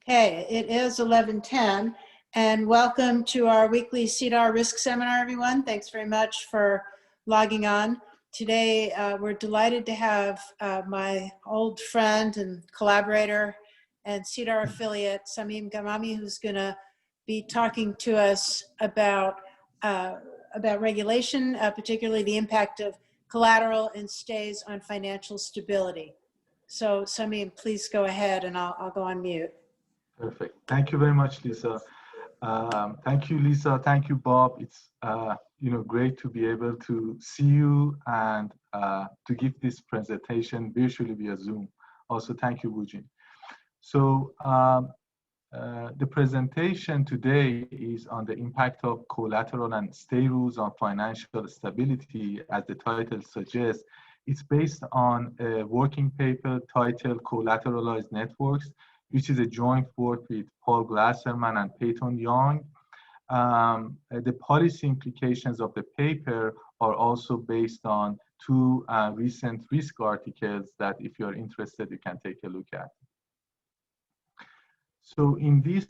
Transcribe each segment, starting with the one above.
Okay, it is 11:10, and welcome to our weekly CDAR Risk Seminar, everyone. Thanks very much for logging on. Today, we're delighted to have my old friend and collaborator and CDAR affiliate, Samim Ghamami, who's going to be talking to us about regulation, particularly the impact of collateral and stays on financial stability. So, Samim, please go ahead, and I'll go on mute. Perfect. Thank you very much, Lisa. Thank you, Lisa. Thank you, Bob. It's great to be able to see you and to give this presentation virtually via Zoom. Also, thank you, Wujin. So the presentation today is on the impact of collateral and stay rules on financial stability. As the title suggests, it's based on a working paper titled Collateralized Networks, which is a joint work with Paul Glasserman and Peyton Young. The policy implications of the paper are also based on two recent risk articles that, if you're interested, you can take a look at. So in this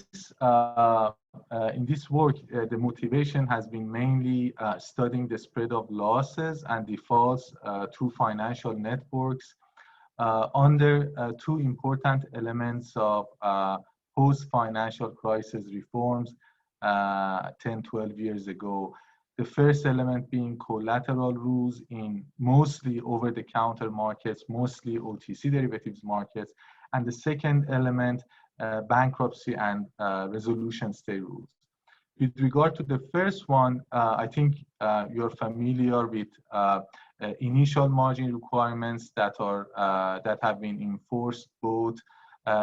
work, the motivation has been mainly studying the spread of losses and defaults through financial networks under two important elements of post-financial crisis reforms 10, 12 years ago. The first element being collateral rules in mostly over-the-counter markets, mostly OTC derivatives markets, and the second element, bankruptcy and resolution stay rules. With regard to the first one, I think you're familiar with initial margin requirements that have been enforced both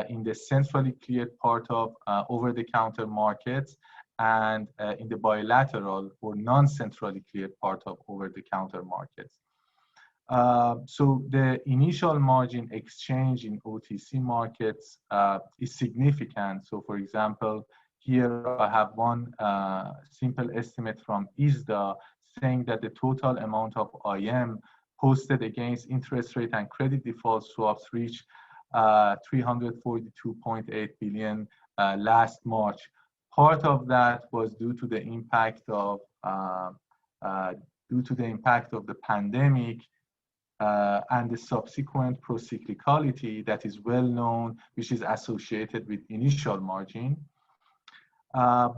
in the centrally cleared part of over-the-counter markets and in the bilateral or non-centrally cleared part of over-the-counter markets. So the initial margin exchange in OTC markets is significant. So, for example, here I have one simple estimate from ISDA saying that the total amount of IM posted against interest rate and credit default swaps reached 342.8 billion last March. Part of that was due to the impact of the pandemic and the subsequent procyclicality that is well known, which is associated with initial margin. I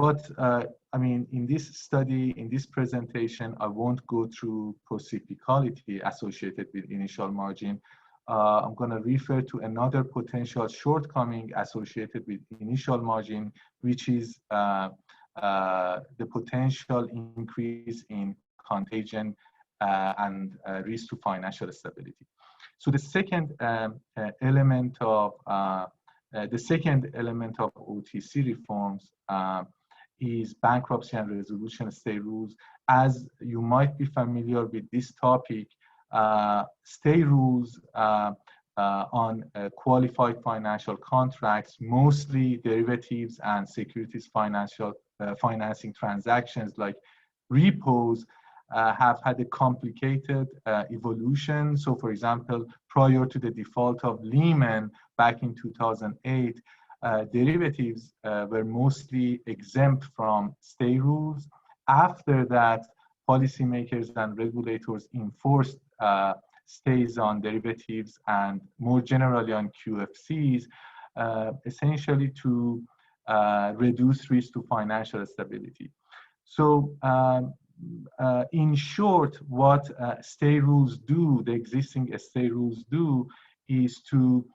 mean, in this study, in this presentation, I won't go through procyclicality associated with initial margin. I'm going to refer to another potential shortcoming associated with initial margin, which is the potential increase in contagion and risk to financial stability. So the second element of OTC reforms is bankruptcy and resolution stay rules. As you might be familiar with this topic, stay rules on qualified financial contracts, mostly derivatives and securities financing transactions like repos, have had a complicated evolution. So, for example, prior to the default of Lehman back in 2008, derivatives were mostly exempt from stay rules. After that, policymakers and regulators enforced stays on derivatives and more generally on QFCs, essentially to reduce risk to financial stability. So, in short, what stay rules do, the existing stay rules do, is to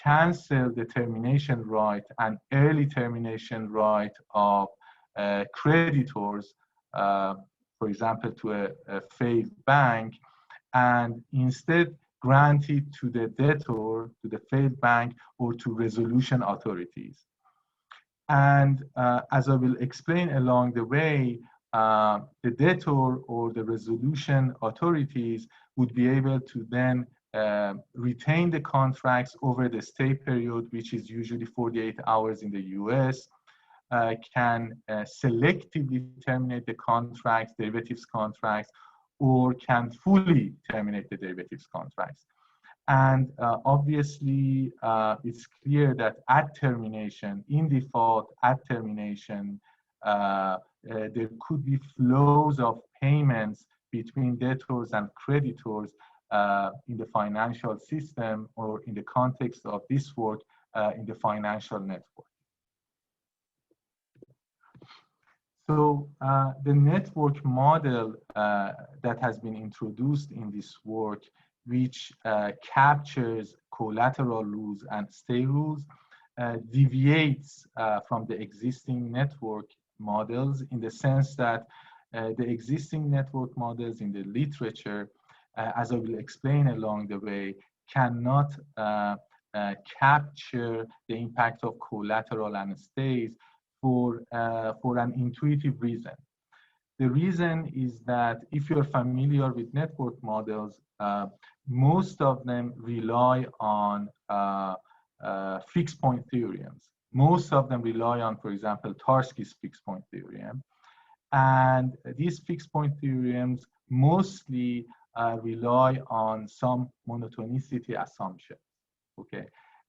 cancel the termination right and early termination right of creditors, for example, to a failed bank, and instead grant it to the debtor, to the failed bank, or to resolution authorities. And as I will explain along the way, the debtor or the resolution authorities would be able to then retain the contracts over the stay period, which is usually 48 hours in the US, can selectively terminate the contracts, derivatives contracts, or can fully terminate the derivatives contracts. And obviously, it's clear that at termination, in default, at termination, there could be flows of payments between debtors and creditors in the financial system, or in the context of this work, in the financial network. So the network model that has been introduced in this work, which captures collateral rules and stay rules, deviates from the existing network models, in the sense that the existing network models in the literature, as I will explain along the way, cannot capture the impact of collateral and stays for an intuitive reason. The reason is that if you're familiar with network models, most of them rely on fixed point theorems. Most of them rely on, for example, Tarski's fixed point theorem. And these fixed point theorems mostly rely on some monotonicity assumption, okay?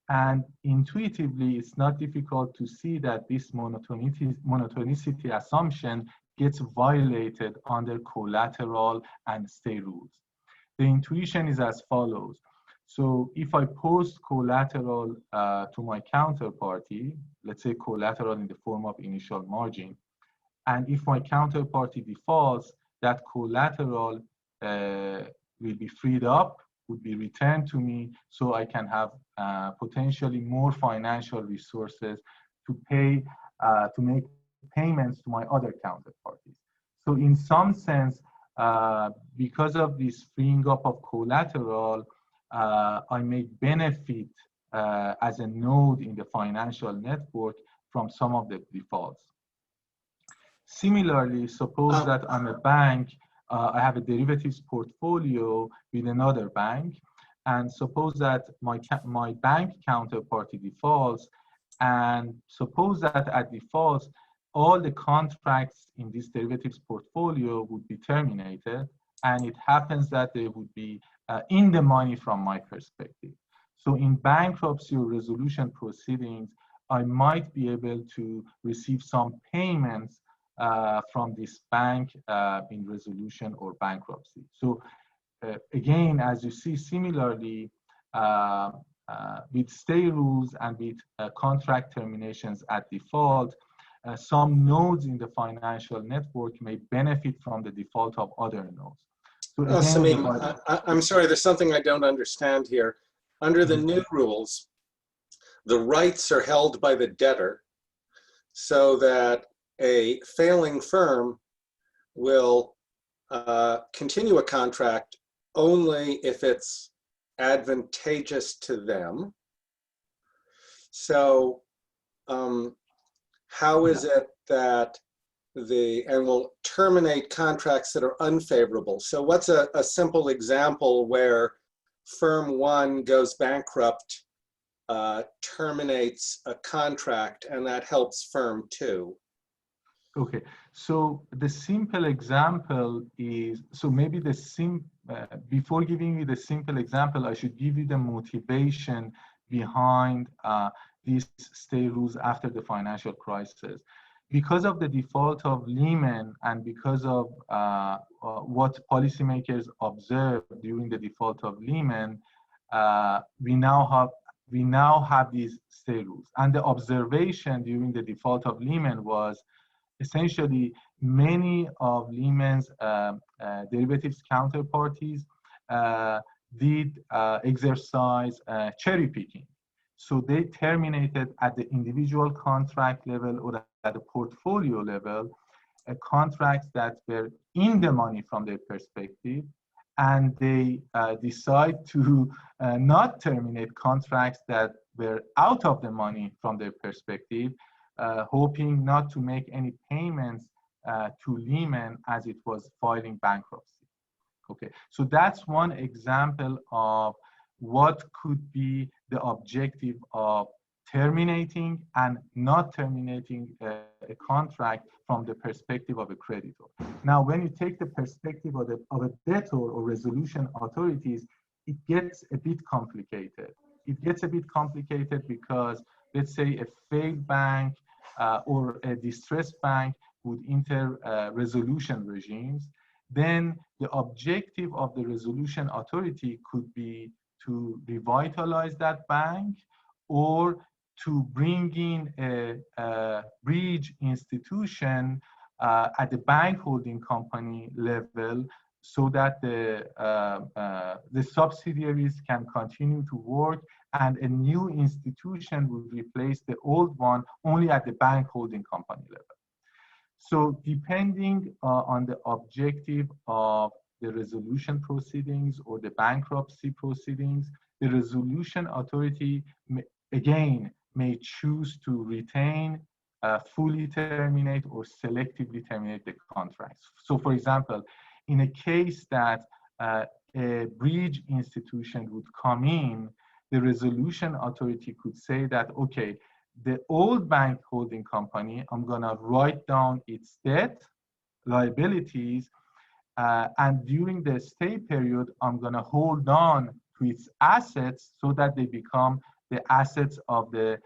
And intuitively, it's not difficult to see that this monotonicity assumption gets violated under collateral and stay rules. The intuition is as follows. So if I post collateral to my counterparty, let's say collateral in the form of initial margin, and if my counterparty defaults, that collateral will be freed up, would be returned to me, so I can have potentially more financial resources to pay, to make payments to my other counterparties. So in some sense, because of this freeing up of collateral, I may benefit as a node in the financial network from some of the defaults. Similarly, suppose that I'm a bank, I have a derivatives portfolio with another bank, and suppose that my bank counterparty defaults, and suppose that at default, all the contracts in this derivatives portfolio would be terminated, and it happens that they would be in the money from my perspective. So in bankruptcy or resolution proceedings, I might be able to receive some payments from this bank in resolution or bankruptcy. So again, as you see, similarly, with stay rules and with contract terminations at default, some nodes in the financial network may benefit from the default of other nodes. So again, Samim, I'm sorry, there's something I don't understand here. Under the new rules, the rights are held by the debtor, so that a failing firm will continue a contract only if it's advantageous to them. So how is it that and will terminate contracts that are unfavorable? So what's a simple example where firm one goes bankrupt, terminates a contract, and that helps firm two? Okay, so the simple example is, so maybe before giving you the simple example, I should give you the motivation behind these stay rules after the financial crisis. Because of the default of Lehman, and because of what policymakers observed during the default of Lehman, we now have these stay rules. And the observation during the default of Lehman was essentially many of Lehman's derivatives counterparties did exercise cherry picking. So they terminated at the individual contract level or at the portfolio level contracts that were in the money from their perspective, and they decide to not terminate contracts that were out of the money from their perspective, hoping not to make any payments to Lehman as it was filing bankruptcy. Okay, so that's one example of what could be the objective of terminating and not terminating a contract from the perspective of a creditor. Now, when you take the perspective of a debtor or resolution authorities, it gets a bit complicated. It gets a bit complicated because, let's say, a failed bank or a distressed bank would enter resolution regimes. Then the objective of the resolution authority could be to revitalize that bank or to bring in a bridge institution at the bank holding company level so that the subsidiaries can continue to work and a new institution will replace the old one only at the bank holding company level. So depending on the objective of the resolution proceedings or the bankruptcy proceedings, the resolution authority, again, may choose to retain, fully terminate, or selectively terminate the contracts. So for example, in a case that a bridge institution would come in, the resolution authority could say that, okay, the old bank holding company, I'm gonna write down its debt, liabilities, and during the stay period, I'm gonna hold on to its assets so that they become the assets of the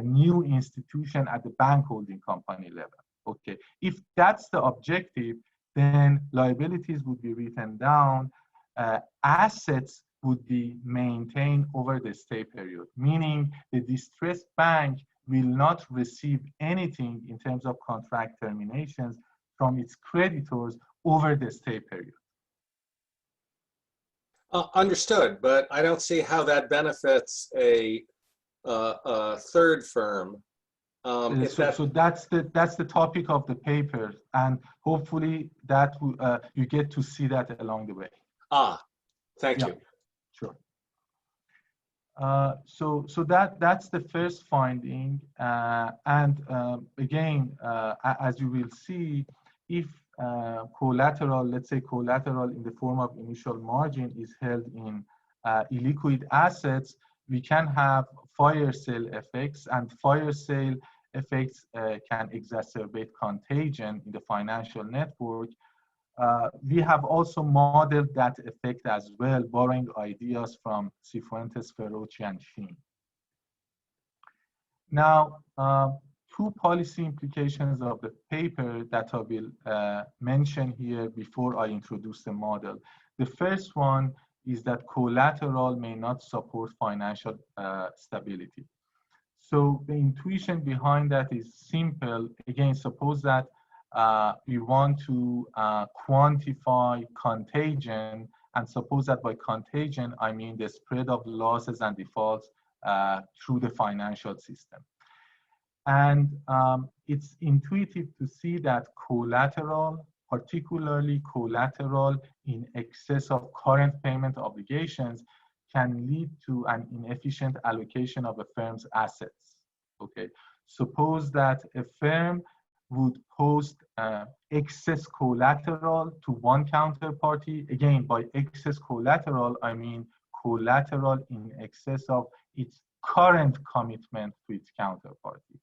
new institution at the bank holding company level. Okay, if that's the objective, then liabilities would be written down, assets would be maintained over the stay period, meaning the distressed bank will not receive anything in terms of contract terminations from its creditors over the stay period. Understood, but I don't see how that benefits a third firm. So that's the topic of the paper, and hopefully that you get to see that along the way. Thank you. Sure. So that's the first finding, and again, as you will see, if collateral, let's say collateral in the form of initial margin is held in illiquid assets, we can have fire sale effects, and fire sale effects can exacerbate contagion in the financial network. We have also modeled that effect as well, borrowing ideas from Cifuentes, Ferrucci, and Sheen. Now, two policy implications of the paper that I will mention here before I introduce the model. The first one is that collateral may not support financial stability. So the intuition behind that is simple. Again, suppose that we want to quantify contagion, and suppose that by contagion, I mean the spread of losses and defaults through the financial system. And it's intuitive to see that collateral, particularly collateral in excess of current payment obligations, can lead to an inefficient allocation of a firm's assets. Okay, suppose that a firm would post excess collateral to one counterparty. Again, by excess collateral, I mean collateral in excess of its current commitment to its counterparty.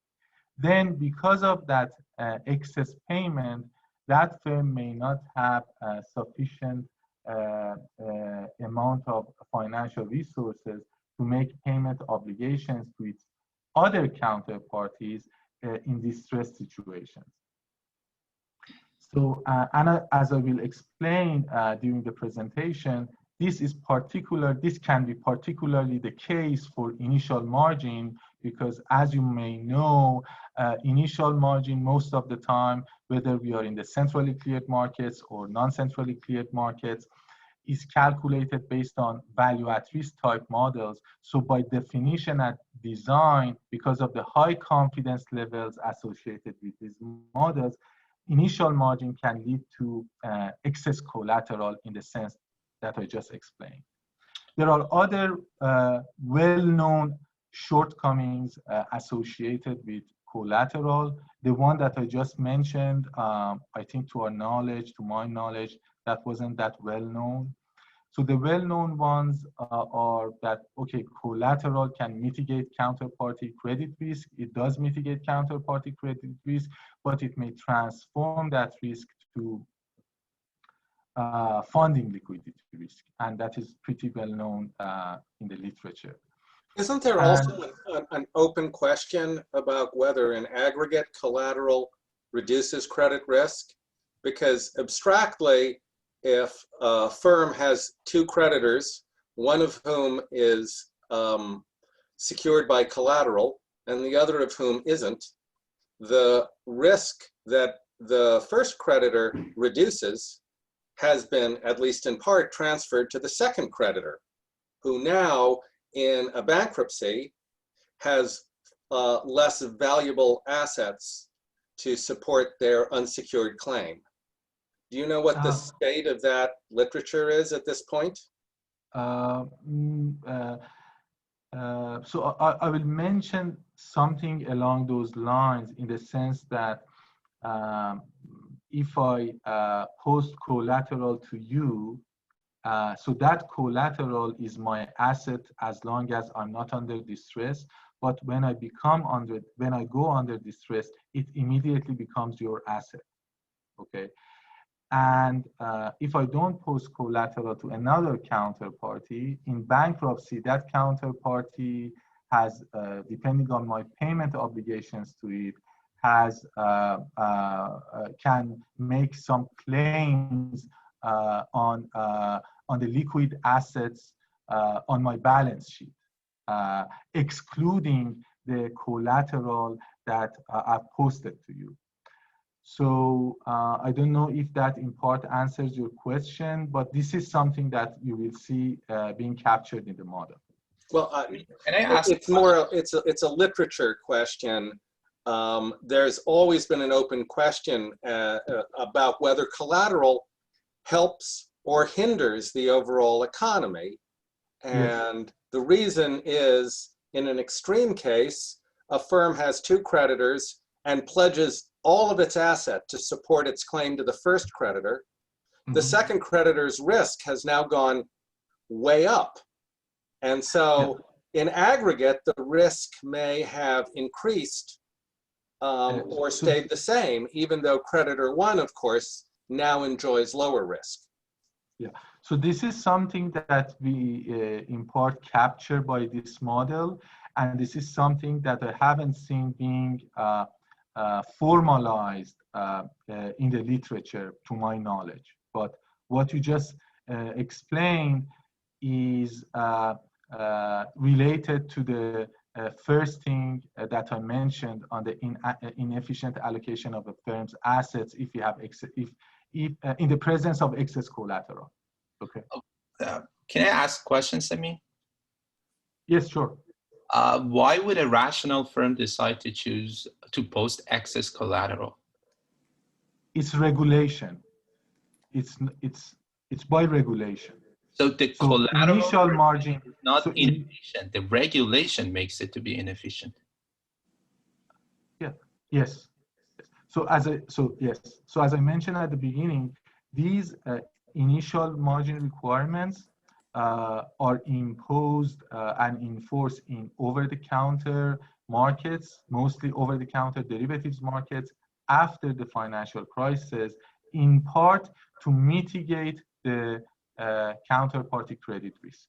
Then because of that excess payment, that firm may not have sufficient amount of financial resources to make payment obligations to its other counterparties in distressed situations. So, and as I will explain during the presentation, this can be particularly the case for initial margin, because as you may know, initial margin most of the time, whether we are in the centrally cleared markets or non-centrally cleared markets, is calculated based on value at risk type models. So by definition at design, because of the high confidence levels associated with these models, initial margin can lead to excess collateral in the sense that I just explained. There are other well-known shortcomings associated with collateral. The one that I just mentioned, I think to my knowledge, that wasn't that well known. So the well-known ones are that, okay, collateral can mitigate counterparty credit risk. It does mitigate counterparty credit risk, but it may transform that risk to funding liquidity risk, and that is pretty well known in the literature. Isn't there also an open question about whether an aggregate collateral reduces credit risk? Because abstractly, if a firm has two creditors, one of whom is secured by collateral and the other of whom isn't, the risk that the first creditor reduces has been, at least in part, transferred to the second creditor, who now, in a bankruptcy, has less valuable assets to support their unsecured claim. Do you know what the state of that literature is at this point? So I will mention something along those lines, in the sense that if I post collateral to you, so that collateral is my asset as long as I'm not under distress. But when I go under distress, it immediately becomes your asset. Okay. And if I don't post collateral to another counterparty in bankruptcy, that counterparty has, depending on my payment obligations to it, can make some claims on the liquid assets on my balance sheet, excluding the collateral that I've posted to you. So I don't know if that in part answers your question, but this is something that you will see being captured in the model. Well, can I ask? It's a literature question. There's always been an open question about whether collateral helps or hinders the overall economy. And yes, the reason is, in an extreme case, a firm has two creditors and pledges all of its asset to support its claim to the first creditor. Mm-hmm. The second creditor's risk has now gone way up. And so in aggregate, the risk may have increased or stayed the same, even though creditor one, of course, now enjoys lower risk. Yeah, so this is something that we in part capture by this model, and this is something that I haven't seen being formalized in the literature, to my knowledge. But what you just explained is related to the first thing that I mentioned on the inefficient allocation of a firm's assets if you have in the presence of excess collateral. Okay. Can I ask questions, Samim? Yes, sure. Why would a rational firm decide to choose to post excess collateral? It's regulation. It's by regulation. So the collateral initial margin is not inefficient. The regulation makes it to be inefficient. Yeah. Yes. So as I mentioned at the beginning, these initial margin requirements are imposed and enforced in over-the-counter markets, mostly over-the-counter derivatives markets, after the financial crisis, in part to mitigate the counterparty credit risk.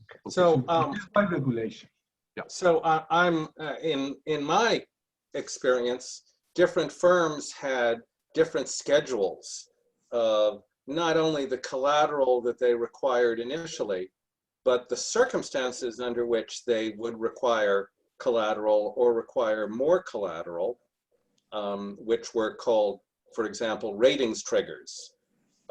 Okay. So this is by regulation. Yeah. So I'm in my experience, different firms had different schedules of not only the collateral that they required initially, but the circumstances under which they would require collateral or require more collateral, which were called, for example, ratings triggers.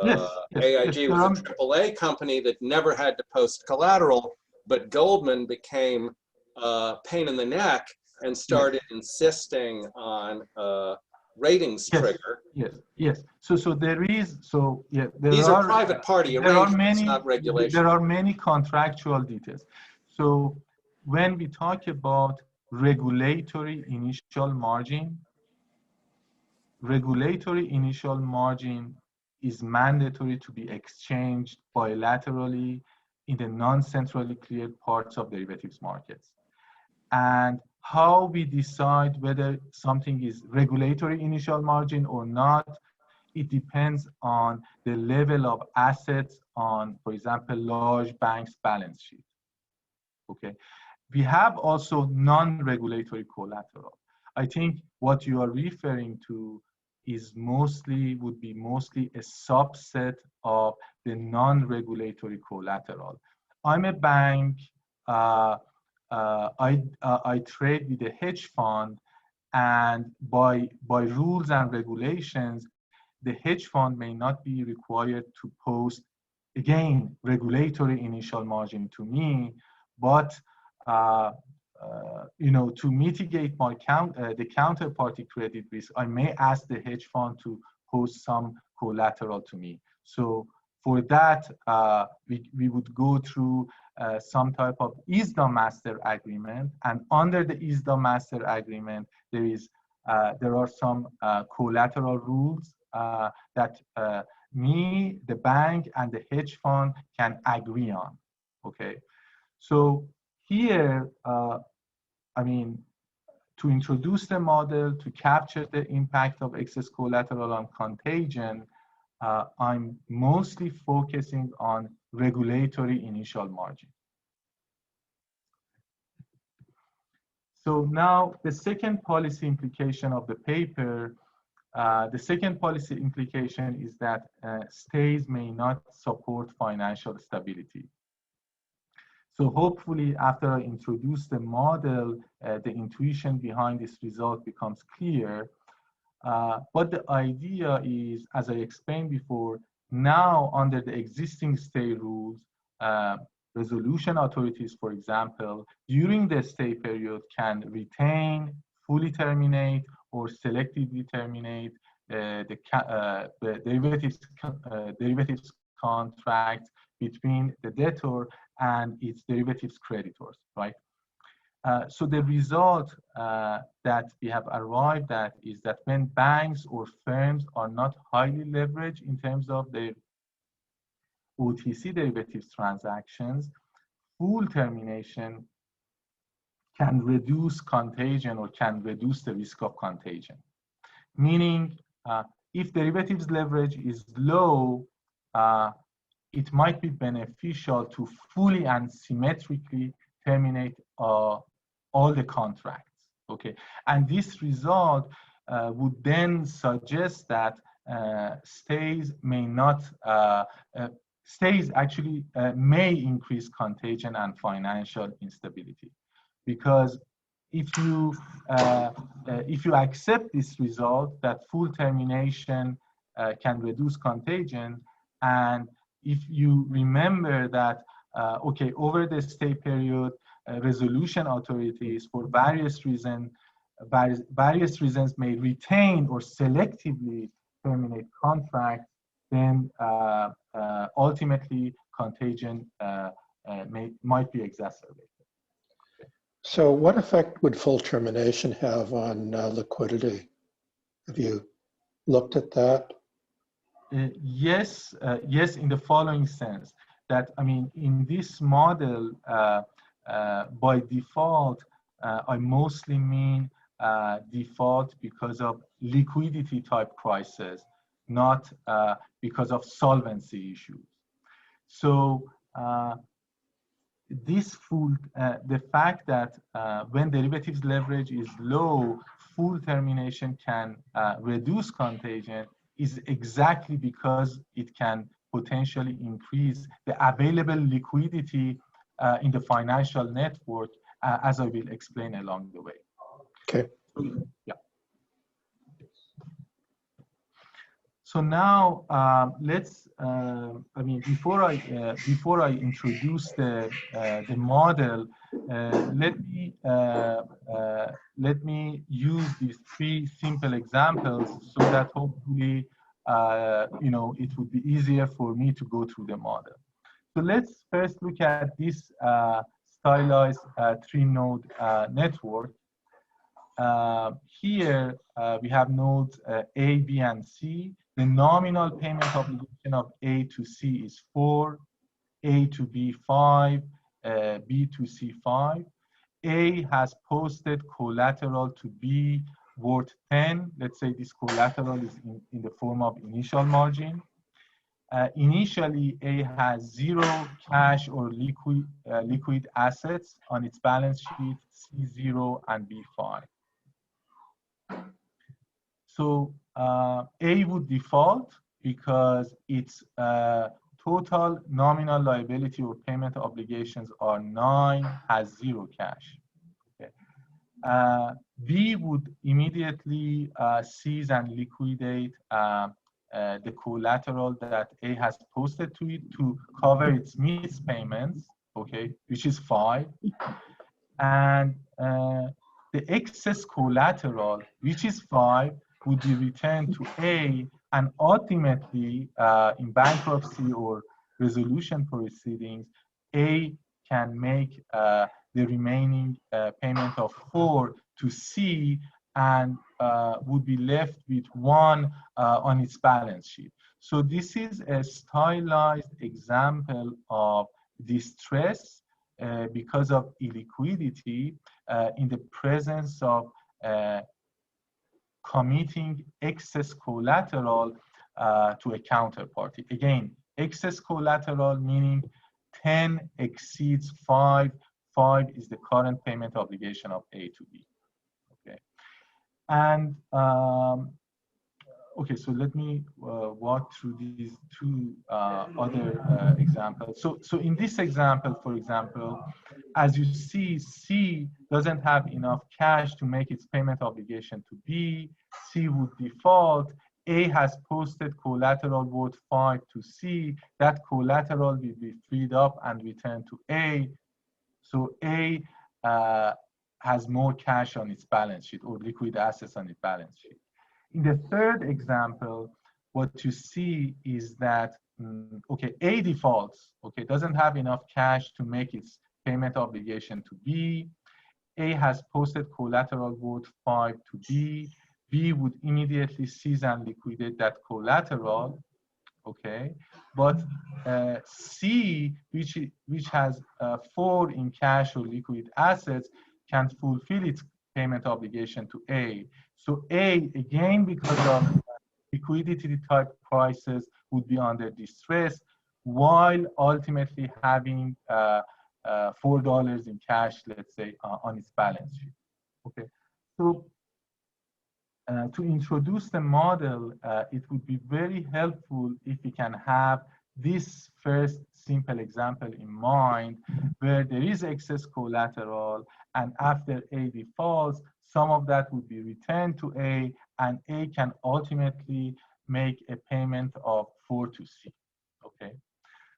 AIG was a AAA company that never had to post collateral, but Goldman became a pain in the neck and started insisting on ratings trigger. Yes. So there is, these are private party arrangements, not regulations. There are many contractual details. So when we talk about regulatory initial margin is mandatory to be exchanged bilaterally in the non-centrally cleared parts of derivatives markets. And how we decide whether something is regulatory initial margin or not it depends on the level of assets on, for example, large banks' balance sheet. Okay. We have also non-regulatory collateral. I think what you are referring to is would be mostly a subset of the non-regulatory collateral. I'm a bank. I trade with a hedge fund, and by rules and regulations, the hedge fund may not be required to post, again, regulatory initial margin to me, but to mitigate my the counterparty credit risk, I may ask the hedge fund to post some collateral to me. So for that, we would go through some type of ISDA master agreement, and under the ISDA master agreement, there are some collateral rules that me, the bank, and the hedge fund can agree on. Okay, so here, to introduce the model to capture the impact of excess collateral on contagion, I'm mostly focusing on regulatory initial margin. So now the second policy implication of the paper, the second policy implication is that stays may not support financial stability. So hopefully after I introduce the model, the intuition behind this result becomes clear. But the idea is, as I explained before, now under the existing stay rules, resolution authorities, for example, during the stay period can retain, fully terminate, or selectively terminate the derivatives contract between the debtor and its derivatives creditors, right? So the result that we have arrived at is that when banks or firms are not highly leveraged in terms of their OTC derivatives transactions, full termination can reduce contagion or can reduce the risk of contagion. Meaning, if derivatives leverage is low, it might be beneficial to fully and symmetrically terminate all the contracts, okay? And this result would then suggest that stays may not, stays actually may increase contagion and financial instability. Because if you accept this result, that full termination can reduce contagion, and if you remember that, okay, over the stay period, resolution authorities for various reasons may retain or selectively terminate contracts, then ultimately contagion might be exacerbated. So what effect would full termination have on liquidity? Have you looked at that? Yes, in the following sense, that, in this model, by default, I mostly mean default because of liquidity type crisis, not because of solvency issues. So the fact that when derivatives leverage is low, full termination can reduce contagion is exactly because it can potentially increase the available liquidity in the financial network, as I will explain along the way. Okay. Yeah. So now let's. Before I introduce the model, let me use these three simple examples so that hopefully it would be easier for me to go through the model. So let's first look at this stylized three-node network. Here we have nodes A, B, and C. The nominal payment obligation of A to C is 4, A to B 5, B to C 5. A has posted collateral to B worth 10. Let's say this collateral is in the form of initial margin. Initially, A has 0 cash or liquid assets on its balance sheet, C0 and B5. So A would default because its total nominal liability or payment obligations are 9, has 0 cash. Okay. B would immediately seize and liquidate the collateral that A has posted to it to cover its missed payments, okay, which is 5. And the excess collateral, which is 5, would be returned to A, and ultimately, in bankruptcy or resolution proceedings, A can make the remaining payment of 4 to C and would be left with 1 on its balance sheet. So this is a stylized example of distress because of illiquidity in the presence of committing excess collateral to a counterparty. Again, excess collateral meaning 10 exceeds 5. 5 is the current payment obligation of A to B. Okay, and okay, so let me walk through these 2 other examples. So in this example, for example, as you see, C doesn't have enough cash to make its payment obligation to B. C would default. A has posted collateral worth 5 to C. That collateral will be freed up and returned to A. So A has more cash on its balance sheet or liquid assets on its balance sheet. In the third example, what you see is that, okay, A defaults, okay, doesn't have enough cash to make its payment obligation to B. A has posted collateral worth 5 to B. B would immediately seize and liquidate that collateral, okay? But C, which has 4 in cash or liquid assets, can fulfill its payment obligation to A. So A, again, because of liquidity type crisis, would be under distress, while ultimately having $4 in cash, let's say, on its balance sheet. Okay, so to introduce the model, it would be very helpful if we can have this first simple example in mind, where there is excess collateral, and after A defaults, some of that would be returned to A, and A can ultimately make a payment of 4 to C. Okay,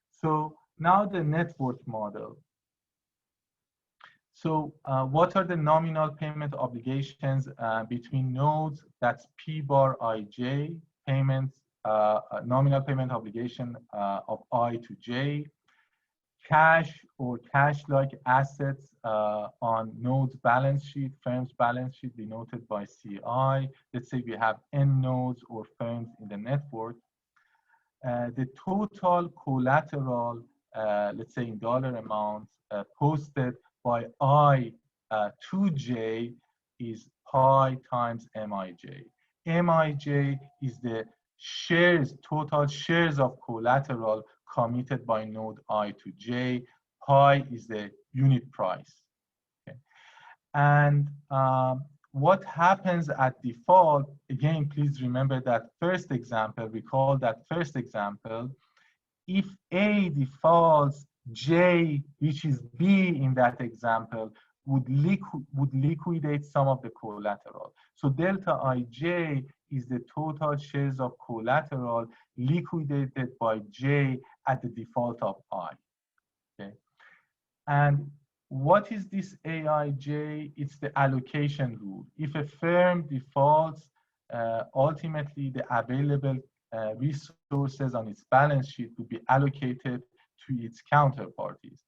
so now the network model. So what are the nominal payment obligations between nodes? That's P bar ij, payments, nominal payment obligation of I to J. Cash or cash-like assets on node's balance sheet, firm's balance sheet denoted by CI. Let's say we have N nodes or firms in the network. The total collateral, let's say in dollar amounts, posted by I to J is pi times Mij. Mij is the shares, total shares of collateral committed by node I to J. Pi is the unit price. Okay. And what happens at default, again, please remember that first example, recall that first example. If A defaults, J, which is B in that example, would liquidate some of the collateral. So delta Ij is the total shares of collateral liquidated by J at the default of I. Okay. And what is this AIJ? It's the allocation rule. If a firm defaults, ultimately the available resources on its balance sheet will be allocated to its counterparties.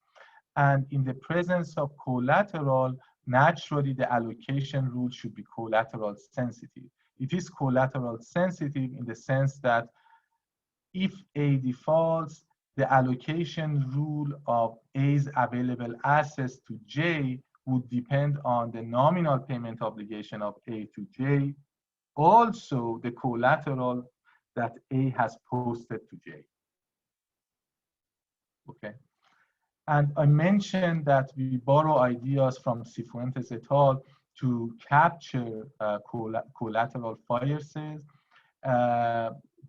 And in the presence of collateral, naturally the allocation rule should be collateral sensitive. It is collateral sensitive in the sense that if A defaults, the allocation rule of A's available assets to J would depend on the nominal payment obligation of A to J, also the collateral that A has posted to J. Okay. And I mentioned that we borrow ideas from Cifuentes et al. To capture collateral fire sales.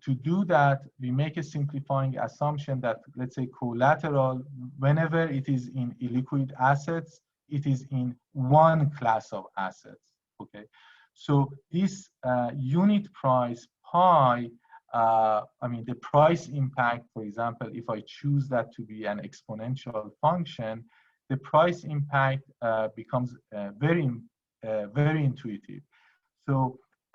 To do that, we make a simplifying assumption that, let's say, collateral, whenever it is in illiquid assets, it is in one class of assets. Okay. So this unit price pi, I mean, the price impact, for example, if I choose that to be an exponential function, the price impact becomes very intuitive. So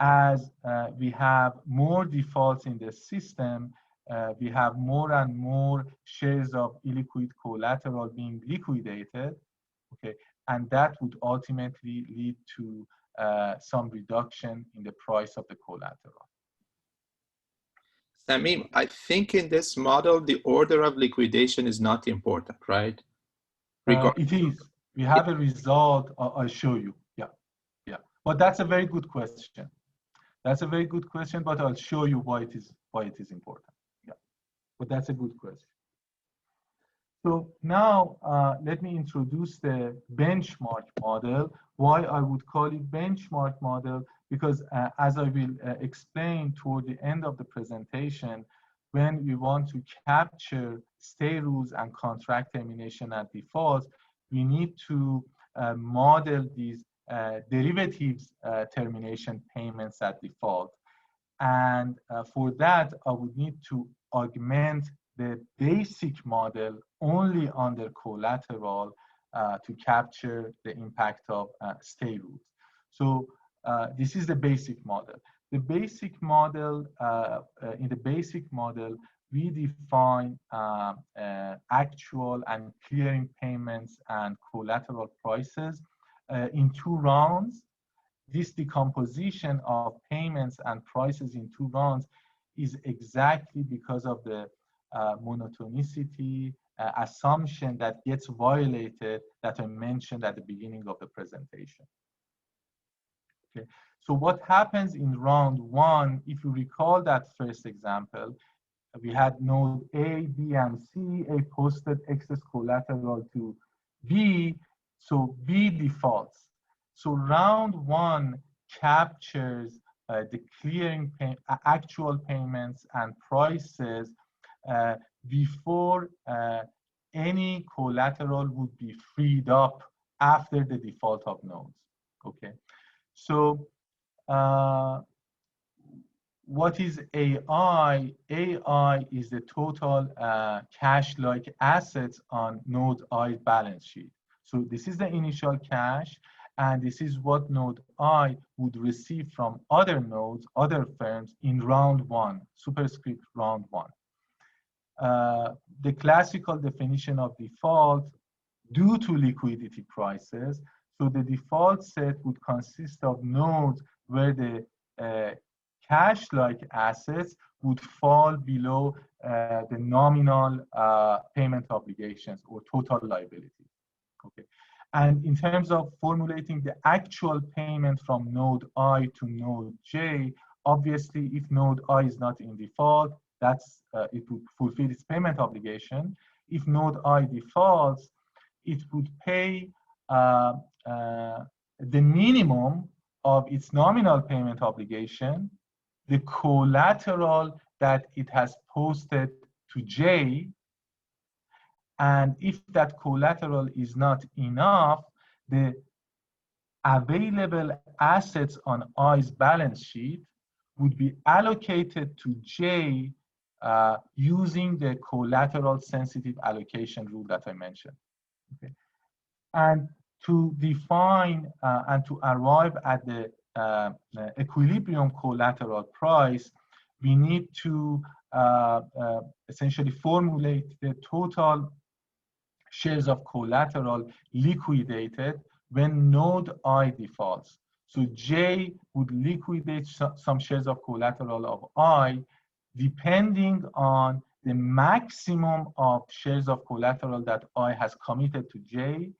as we have more defaults in the system, we have more and more shares of illiquid collateral being liquidated, okay, and that would ultimately lead to some reduction in the price of the collateral. Samim, I think in this model, the order of liquidation is not important, right? It is. We have a result. I'll show you. Yeah. But that's a very good question. That's a very good question, but I'll show you why it is important. Yeah. But that's a good question. So now let me introduce the benchmark model. Why I would call it benchmark model, because as I will explain toward the end of the presentation, when we want to capture stay rules and contract termination at default, we need to model these derivatives termination payments at default. And for that, I would need to augment the basic model only under collateral to capture the impact of stay rules. So this is the basic model. The basic model, in the basic model, we define actual and clearing payments and collateral prices in two rounds. This decomposition of payments and prices in two rounds is exactly because of the monotonicity assumption that gets violated that I mentioned at the beginning of the presentation. Okay. So what happens in round one, if you recall that first example, we had node A, B, and C. A posted excess collateral to B, so B defaults. So round one captures the clearing actual payments and prices before any collateral would be freed up after the default of nodes. Okay, so what is AI? AI is the total cash-like assets on node I balance sheet. So this is the initial cash, and this is what node I would receive from other nodes, other firms in round one, superscript round one. The classical definition of default due to liquidity crisis. So the default set would consist of nodes where the cash-like assets would fall below the nominal payment obligations or total liability. Okay. And in terms of formulating the actual payment from node I to node J, obviously, if node I is not in default, that's it would fulfill its payment obligation. If node I defaults, it would pay the minimum of its nominal payment obligation, the collateral that it has posted to J, and if that collateral is not enough, the available assets on I's balance sheet would be allocated to J using the collateral sensitive allocation rule that I mentioned. Okay. And to define and to arrive at the equilibrium collateral price, we need to essentially formulate the total shares of collateral liquidated when node I defaults. So J would liquidate some shares of collateral of I depending on the maximum of shares of collateral that I has committed to J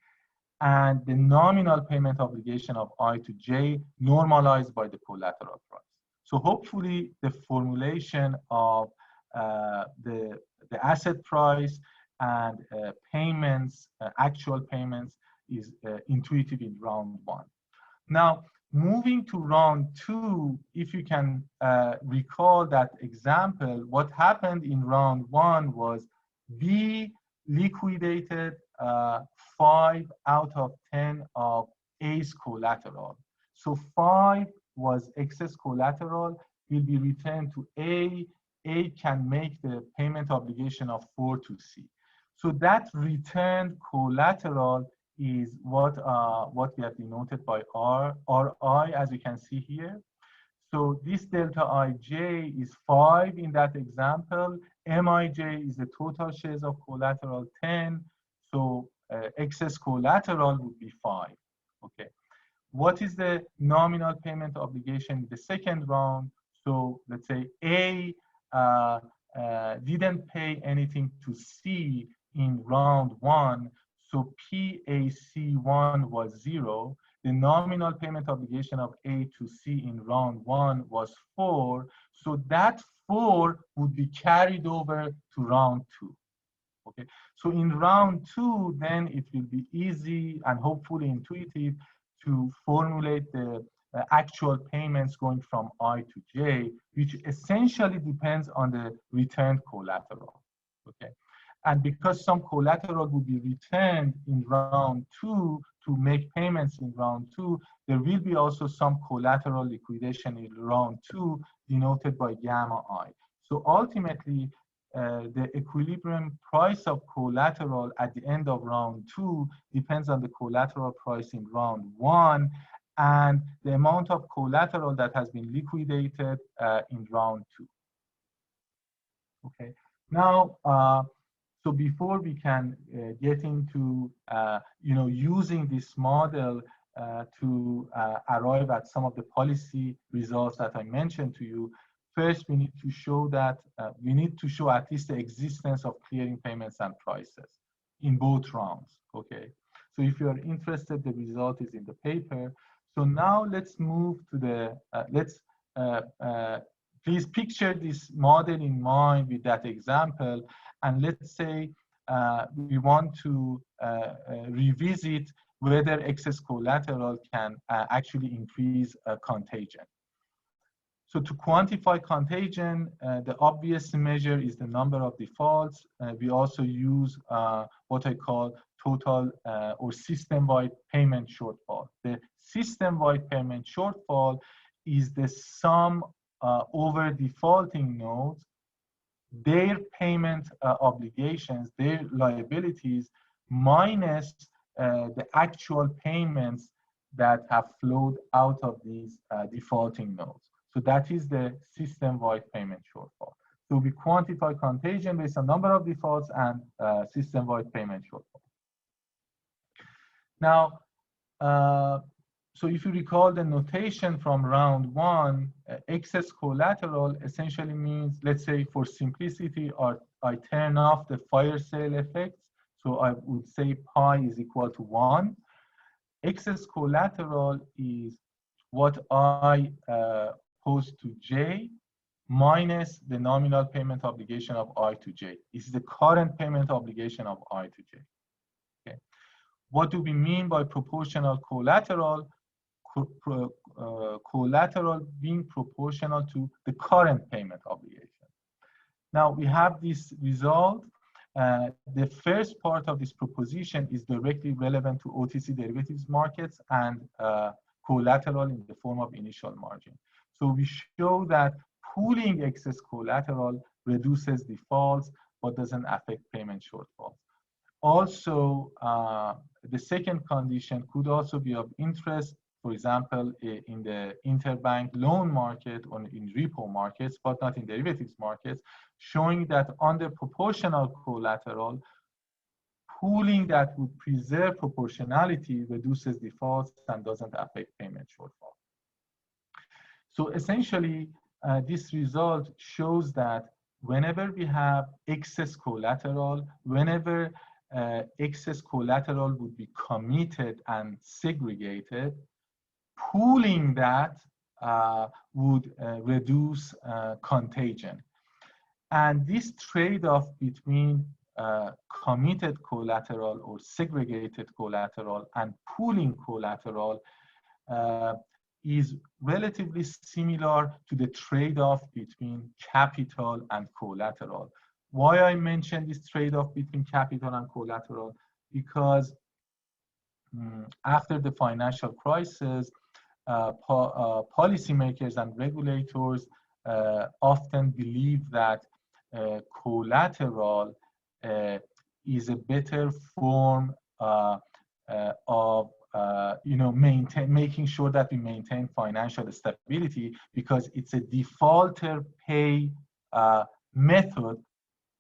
and the nominal payment obligation of I to J normalized by the collateral price. So hopefully the formulation of the asset price and payments, actual payments, is intuitive in round one. Now, moving to round two, if you can recall that example, what happened in round one was we liquidated 5 out of 10 of A's collateral. So 5 was excess collateral, will be returned to A. A can make the payment obligation of 4 to C. So that returned collateral is what we have denoted by RI, as you can see here. So this delta IJ is 5 in that example. MIJ is the total shares of collateral 10. So excess collateral would be 5. Okay. What is the nominal payment obligation in the second round? So let's say A didn't pay anything to C in round one. So PAC1 was 0. The nominal payment obligation of A to C in round one was 4. So that 4 would be carried over to round two. Okay. So in round two, then it will be easy and hopefully intuitive to formulate the actual payments going from I to J, which essentially depends on the returned collateral. Okay. And because some collateral will be returned in round two to make payments in round two, there will be also some collateral liquidation in round two denoted by gamma I. So ultimately, the equilibrium price of collateral at the end of round two depends on the collateral price in round one and the amount of collateral that has been liquidated in round two. Okay. Now, so before we can get into using this model to arrive at some of the policy results that I mentioned to you, first we need to show that at least the existence of clearing payments and prices in both rounds. Okay. So if you are interested, the result is in the paper. So now let's move to the please picture this model in mind with that example. And let's say we want to revisit whether excess collateral can actually increase contagion. So to quantify contagion, the obvious measure is the number of defaults. We also use what I call total or system-wide payment shortfall. The system-wide payment shortfall is the sum over defaulting nodes, their payment obligations, their liabilities, minus the actual payments that have flowed out of these defaulting nodes. So that is the system-wide payment shortfall. So we quantify contagion based on number of defaults and system-wide payment shortfall. Now, so if you recall the notation from round one, excess collateral essentially means, let's say for simplicity, I turn off the fire sale effects. So I would say pi is equal to 1. Excess collateral is what I post to J minus the nominal payment obligation of I to J. This is the current payment obligation of I to J. Okay. What do we mean by proportional collateral? Collateral being proportional to the current payment obligation. Now we have this result. The first part of this proposition is directly relevant to OTC derivatives markets and collateral in the form of initial margin. So we show that pooling excess collateral reduces defaults but doesn't affect payment shortfalls. Also, the second condition could also be of interest, for example, in the interbank loan market or in repo markets, but not in derivatives markets, showing that under proportional collateral, pooling that would preserve proportionality reduces defaults and doesn't affect payment shortfall. So essentially, this result shows that whenever we have excess collateral, whenever excess collateral would be committed and segregated. Pooling that would reduce contagion. And this trade-off between committed collateral or segregated collateral and pooling collateral is relatively similar to the trade-off between capital and collateral. Why I mentioned this trade-off between capital and collateral? Because after the financial crisis, policymakers and regulators often believe that collateral is a better form of making sure that we maintain financial stability, because it's a defaulter pay method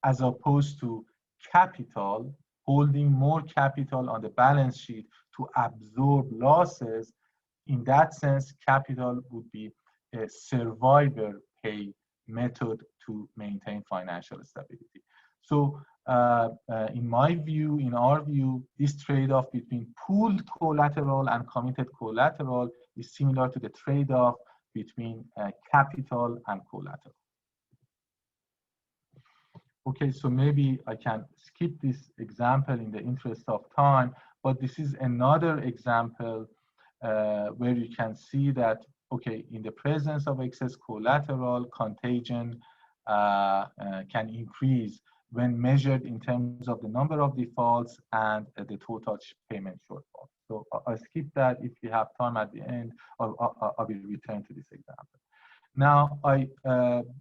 as opposed to capital, holding more capital on the balance sheet to absorb losses. In that sense, capital would be a survivor pay method to maintain financial stability. So in my view, in our view, this trade-off between pooled collateral and committed collateral is similar to the trade-off between capital and collateral. Okay, so maybe I can skip this example in the interest of time, but this is another example where you can see that, okay, in the presence of excess collateral, contagion can increase when measured in terms of the number of defaults and the total payment shortfall. So I'll skip that. If you have time at the end, I will return to this example. Now,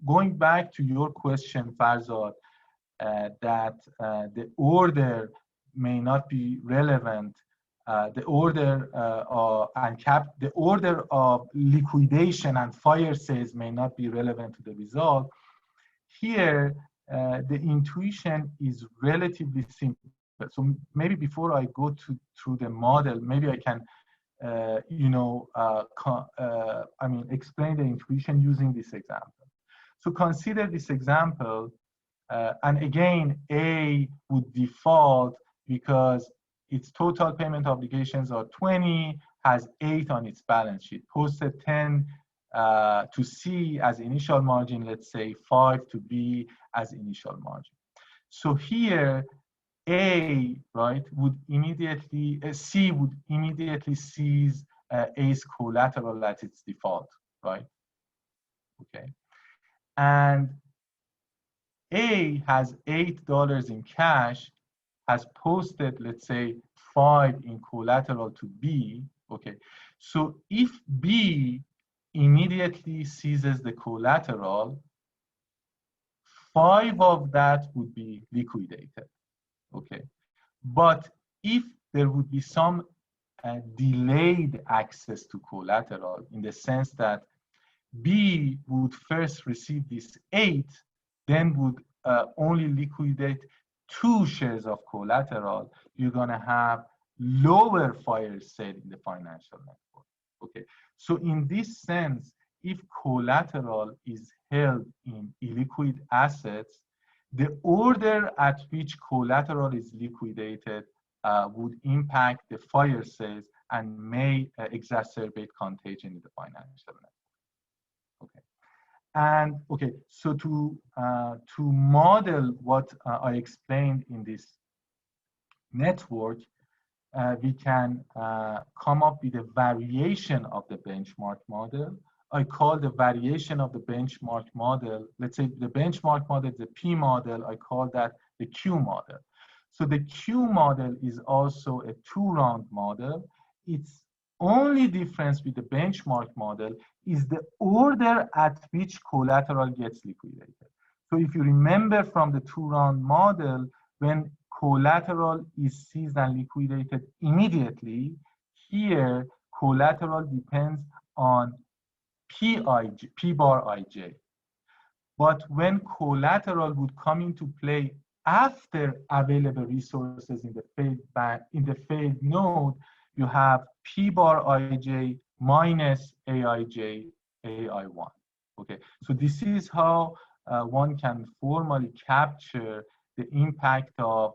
going back to your question, Farzad, that the order may not be relevant. The order of liquidation and fire sales may not be relevant to the result. Here, the intuition is relatively simple. So maybe before I go through the model, maybe I can, explain the intuition using this example. So consider this example, and again, A would default because its total payment obligations are 20, has 8 on its balance sheet, posted 10 to C as initial margin, let's say 5 to B as initial margin. So here, A, right, would immediately, C would immediately seize A's collateral at its default, right? Okay. And A has $8 in cash, has posted, let's say, 5 in collateral to B, okay? So if B immediately seizes the collateral, 5 of that would be liquidated, okay? But if there would be some delayed access to collateral, in the sense that B would first receive this 8, then would only liquidate 2 shares of collateral, you're gonna have lower fire sale in the financial network, okay? So in this sense, if collateral is held in illiquid assets, the order at which collateral is liquidated would impact the fire sales and may exacerbate contagion in the financial network, okay? And okay, so to model what I explained in this network, we can come up with a variation of the benchmark model. I call the variation of the benchmark model, let's say the benchmark model is the P model, I call that the Q model. So the Q model is also a 2-round model. Its only difference with the benchmark model is the order at which collateral gets liquidated. So if you remember from the 2-round model, when collateral is seized and liquidated immediately, here collateral depends on P bar ij. But when collateral would come into play after available resources in the failed node, you have P bar ij minus aij ai1. Okay, so this is how one can formally capture the impact of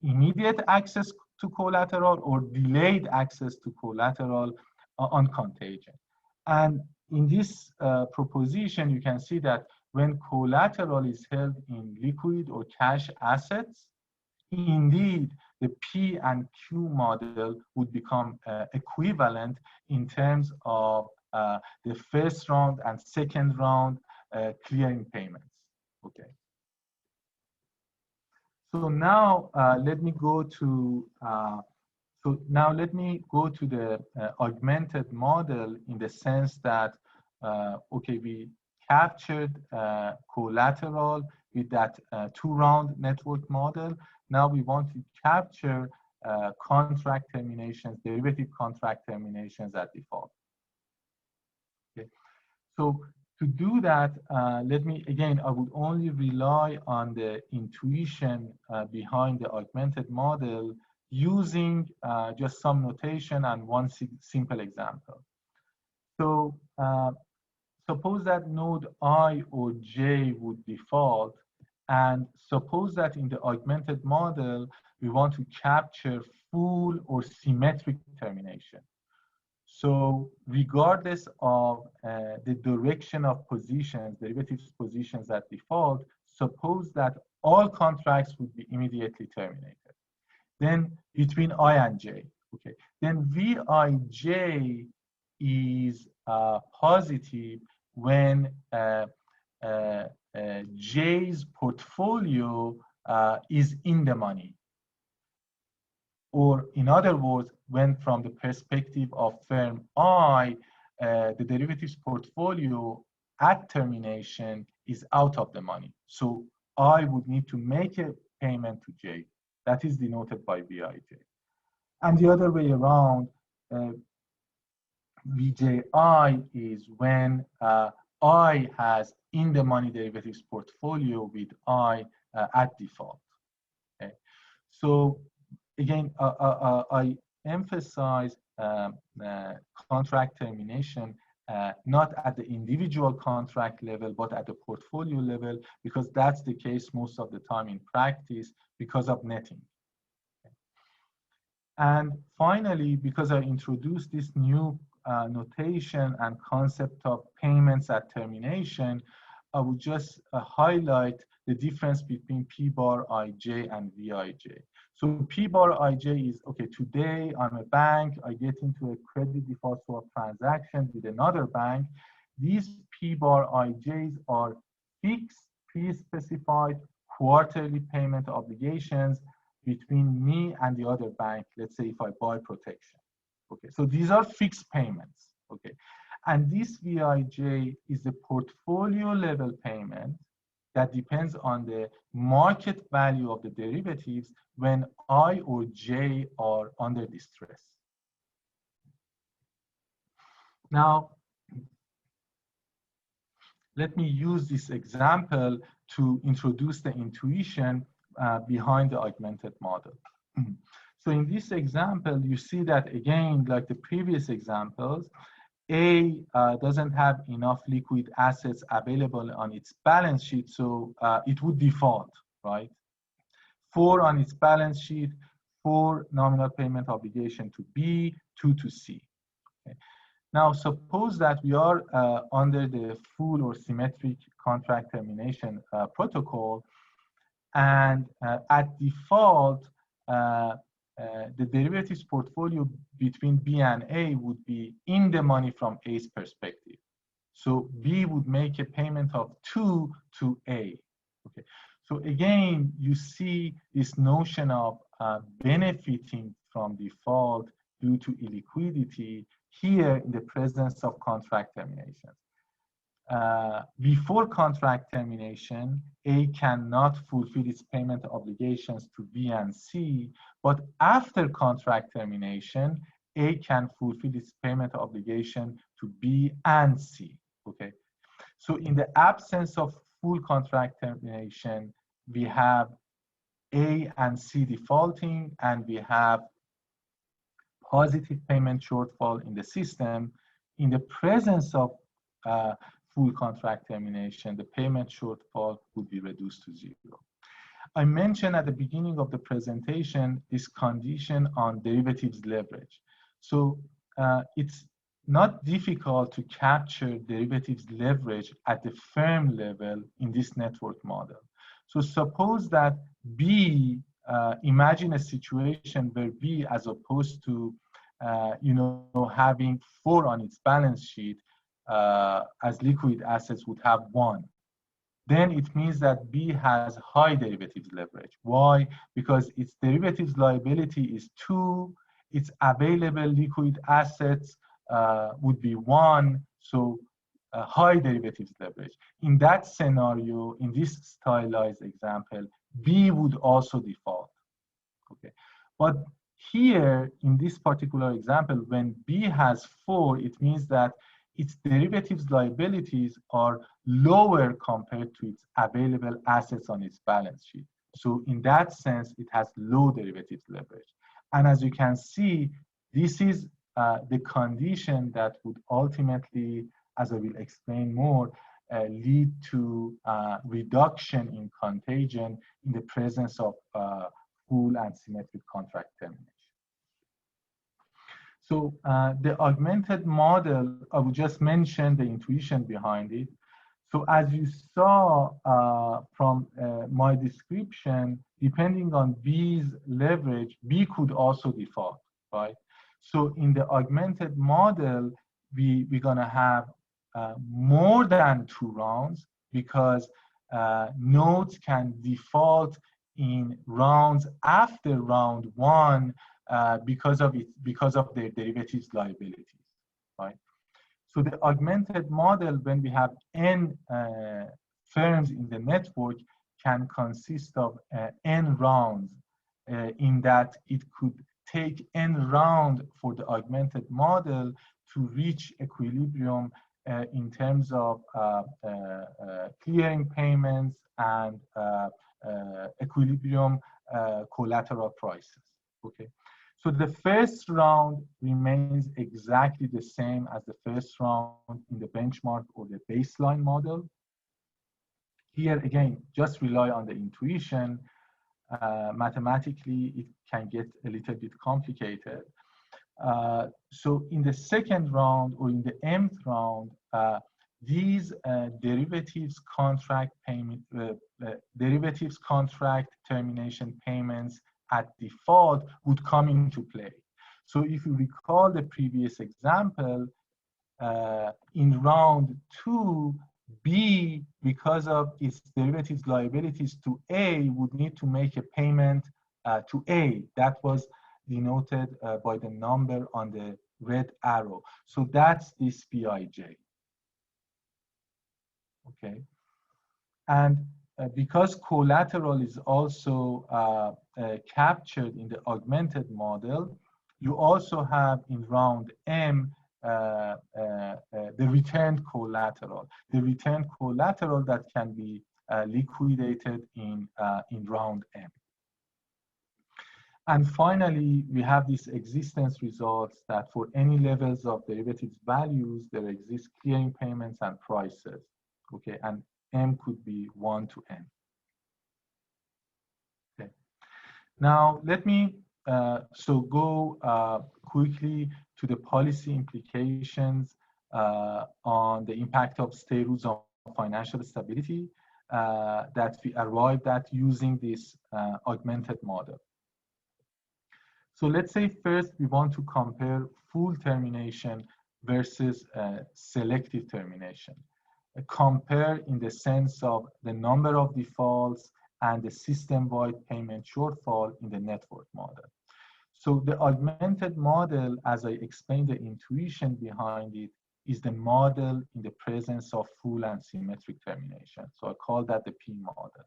immediate access to collateral or delayed access to collateral on contagion. And in this proposition, you can see that when collateral is held in liquid or cash assets, indeed, the P and Q model would become equivalent in terms of the first round and second round clearing payments. Okay. So now let me go to the augmented model in the sense that okay, we captured collateral with that two-round network model. Now we want to capture contract terminations, derivative contract terminations at default. Okay. So to do that, I would only rely on the intuition behind the augmented model using just some notation and one simple example. So suppose that node I or J would default, and suppose that in the augmented model, we want to capture full or symmetric termination. So regardless of the direction of positions, derivatives positions at default, suppose that all contracts would be immediately terminated. Then between I and J, okay. Then Vij is positive when J's portfolio is in the money. Or in other words, when from the perspective of firm I, the derivatives portfolio at termination is out of the money. So I would need to make a payment to J. That is denoted by Vij. And the other way around, Vji is when I has in the money derivatives portfolio with I at default. Okay. So again, I emphasize contract termination not at the individual contract level, but at the portfolio level, because that's the case most of the time in practice because of netting. Okay. And finally, because I introduced this new notation and concept of payments at termination, I would just highlight the difference between P bar Ij and Vij. So P bar Ij is, okay, today I'm a bank, I get into a credit default swap transaction with another bank. These P bar Ijs are fixed, pre-specified quarterly payment obligations between me and the other bank, let's say if I buy protection. Okay, so these are fixed payments, okay? And this Vij is the portfolio level payment that depends on the market value of the derivatives when I or J are under distress. Now, let me use this example to introduce the intuition behind the augmented model. So in this example, you see that again, like the previous examples, A doesn't have enough liquid assets available on its balance sheet, so it would default, right? 4 on its balance sheet, 4 nominal payment obligation to B, 2 to C. Okay. Now, suppose that we are under the full or symmetric contract termination protocol, and at default, the derivatives portfolio between B and A would be in the money from A's perspective. So B would make a payment of 2 to A. Okay. So again, you see this notion of benefiting from default due to illiquidity here in the presence of contract termination. Before contract termination, A cannot fulfill its payment obligations to B and C, but after contract termination, A can fulfill its payment obligation to B and C, okay? So in the absence of full contract termination, we have A and C defaulting, and we have positive payment shortfall in the system. In the presence of full contract termination, the payment shortfall would be reduced to 0. I mentioned at the beginning of the presentation this condition on derivatives leverage. So it's not difficult to capture derivatives leverage at the firm level in this network model. So suppose that B, imagine a situation where B, as opposed to having 4 on its balance sheet as liquid assets would have 1. Then it means that B has high derivatives leverage. Why? Because its derivatives liability is 2, its available liquid assets would be 1, so high derivatives leverage. In that scenario, in this stylized example, B would also default. Okay, but here in this particular example, when B has 4, it means that its derivatives liabilities are lower compared to its available assets on its balance sheet. So in that sense, it has low derivatives leverage. And as you can see, this is the condition that would ultimately, as I will explain more, lead to reduction in contagion in the presence of full and symmetric contract termination. So the augmented model, I will just mention the intuition behind it. So as you saw from my description, depending on B's leverage, B could also default, right? So in the augmented model, we're gonna have more than 2 rounds because nodes can default in rounds after round 1 because of their derivatives liabilities, right? So the augmented model, when we have n firms in the network, can consist of n rounds in that it could take n round for the augmented model to reach equilibrium in terms of clearing payments and equilibrium collateral prices, okay? So the first round remains exactly the same as the first round in the benchmark or the baseline model. Here again, just rely on the intuition. Mathematically, it can get a little bit complicated. So in the second round or in the mth round, these derivatives contract termination payments at default would come into play. So if you recall the previous example, in round 2, B, because of its derivatives liabilities to A, would need to make a payment to A. That was denoted by the number on the red arrow. So that's this BIJ. Okay. And because collateral is also captured in the augmented model, you also have in round M the returned collateral. The returned collateral that can be liquidated in round M. And finally, we have these existence results that for any levels of derivatives values, there exist clearing payments and prices. Okay, and M could be 1 to N. Okay. Now, let me go quickly to the policy implications on the impact of stay rules on financial stability that we arrived at using this augmented model. So let's say first we want to compare full termination versus selective termination. Compare in the sense of the number of defaults and the system-wide payment shortfall in the network model. So the augmented model, as I explained the intuition behind it, is the model in the presence of full and symmetric termination. So I call that the P model.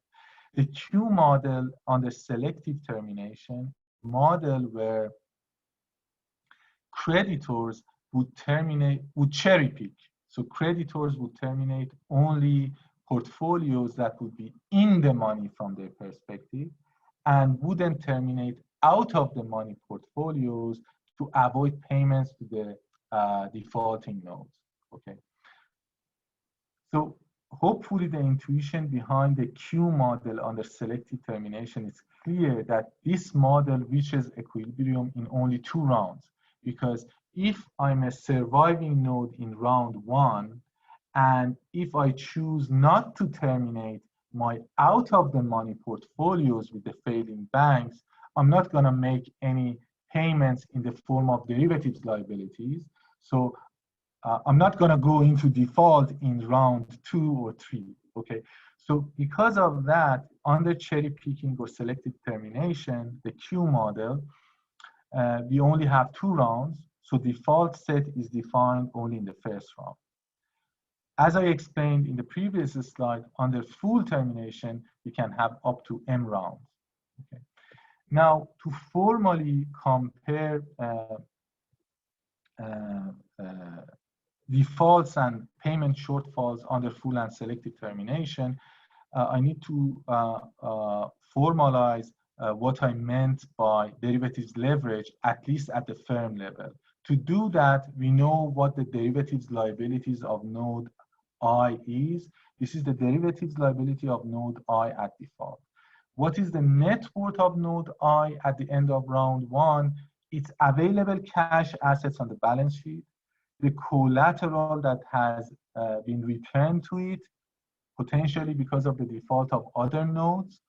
The Q model on the selective termination model where creditors would cherry pick. So creditors would terminate only portfolios that would be in the money from their perspective and wouldn't terminate out of the money portfolios to avoid payments to the defaulting nodes. Okay. So hopefully the intuition behind the Q model under selective termination is clear that this model reaches equilibrium in only 2 rounds. Because if I'm a surviving node in round 1, and if I choose not to terminate my out of the money portfolios with the failing banks, I'm not going to make any payments in the form of derivatives liabilities. So I'm not going to go into default in round 2 or 3. Okay. So because of that, under cherry picking or selective termination, the Q model, we only have 2 rounds. So default set is defined only in the first round. As I explained in the previous slide, under full termination, we can have up to M rounds. Okay. Now, to formally compare defaults and payment shortfalls under full and selective termination, I need to formalize what I meant by derivatives leverage, at least at the firm level. To do that, we know what the derivatives liabilities of node I is. This is the derivatives liability of node I at default. What is the net worth of node I at the end of round 1? It's available cash assets on the balance sheet, the collateral that has been returned to it, potentially because of the default of other nodes,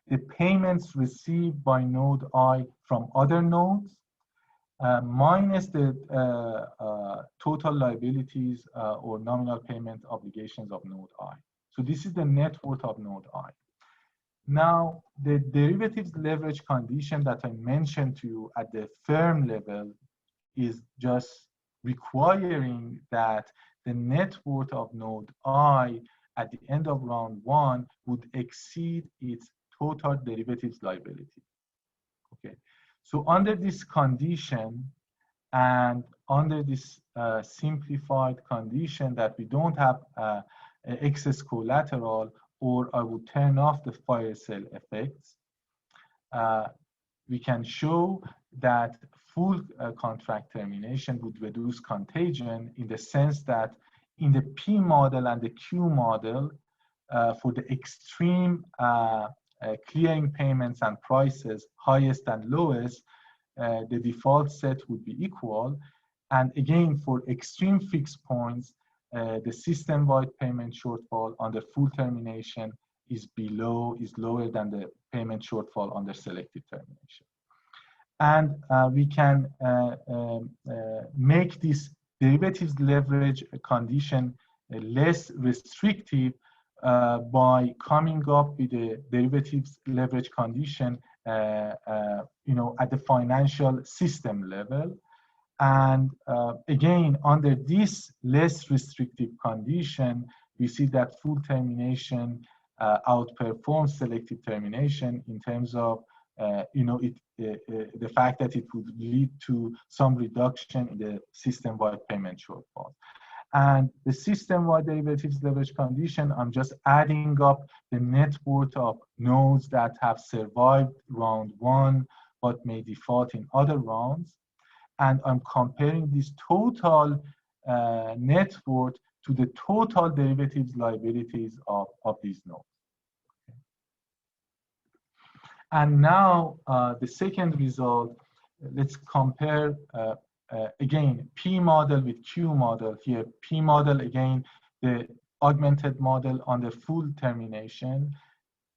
the payments received by node I from other nodes, minus the total liabilities or nominal payment obligations of node I. So this is the net worth of node I. Now, the derivatives leverage condition that I mentioned to you at the firm level is just requiring that the net worth of node I at the end of round 1 would exceed its total derivatives liability. Okay. So under this condition and under this simplified condition that we don't have excess collateral, or I would turn off the fire sale effects, we can show that full contract termination would reduce contagion in the sense that in the P model and the Q model, for the extreme clearing payments and prices, highest and lowest, the default set would be equal. And again, for extreme fixed points, the system-wide payment shortfall under full termination is lower than the payment shortfall under selective termination. And we can make this derivatives leverage condition less restrictive by coming up with a derivatives leverage condition, at the financial system level. And again, under this less restrictive condition, we see that full termination outperforms selective termination in terms of, the fact that it would lead to some reduction in the system-wide payment shortfall. And the system-wide derivatives leverage condition, I'm just adding up the net worth of nodes that have survived round 1 but may default in other rounds. And I'm comparing this total net worth to the total derivatives liabilities of these nodes. Okay. And now the second result, let's compare again, P model with Q model here. P model, again, the augmented model under full termination.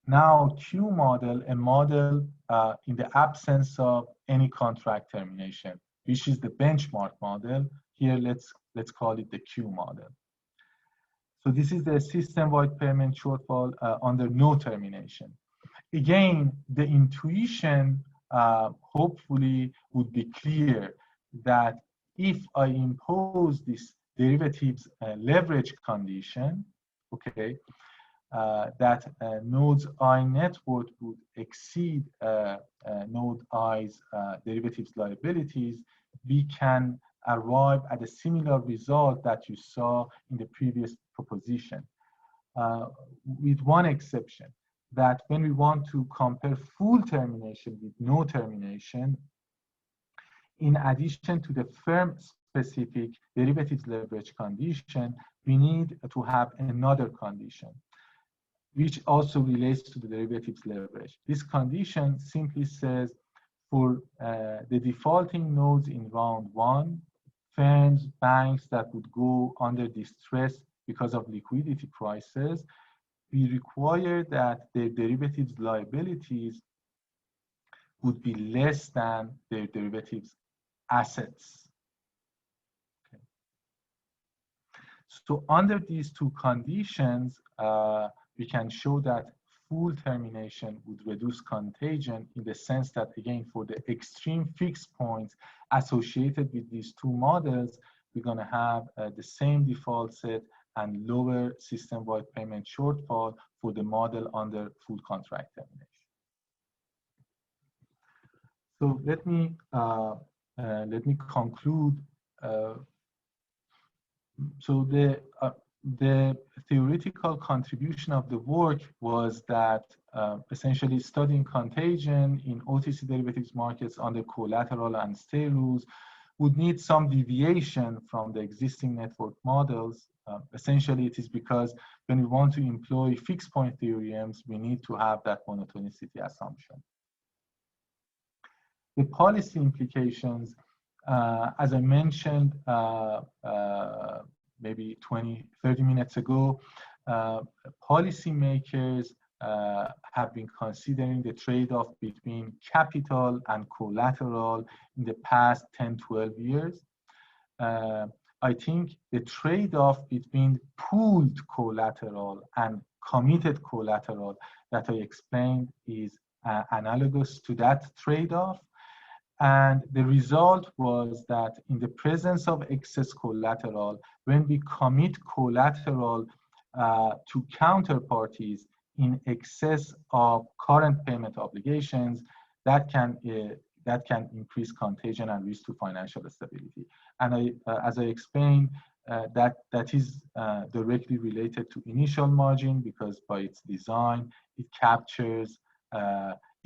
Now Q model, a model in the absence of any contract termination, which is the benchmark model. Here, let's call it the Q model. So this is the system-wide payment shortfall under no termination. Again, the intuition hopefully would be clear that if I impose this derivatives leverage condition, okay, that nodes I net worth would exceed node I's derivatives liabilities, we can arrive at a similar result that you saw in the previous proposition, with one exception, that when we want to compare full termination with no termination, in addition to the firm specific derivatives leverage condition, we need to have another condition, which also relates to the derivatives leverage. This condition simply says for the defaulting nodes in round one, firms, banks that would go under distress because of liquidity crisis, we require that their derivatives liabilities would be less than their derivatives assets. Okay. So under these two conditions, we can show that full termination would reduce contagion in the sense that, again, for the extreme fixed points associated with these two models, we're going to have the same default set and lower system-wide payment shortfall for the model under full contract termination. So let me conclude. So the theoretical contribution of the work was that essentially studying contagion in OTC derivatives markets under collateral and stay rules would need some deviation from the existing network models. Essentially, it is because when we want to employ fixed point theorems, we need to have that monotonicity assumption. The policy implications, as I mentioned maybe 30 minutes ago, policymakers have been considering the trade-off between capital and collateral in the past 10, 12 years. I think the trade-off between pooled collateral and committed collateral that I explained is analogous to that trade-off. And the result was that in the presence of excess collateral, when we commit collateral to counterparties in excess of current payment obligations, that can increase contagion and risk to financial stability. And as I explained, that is directly related to initial margin, because by its design, it captures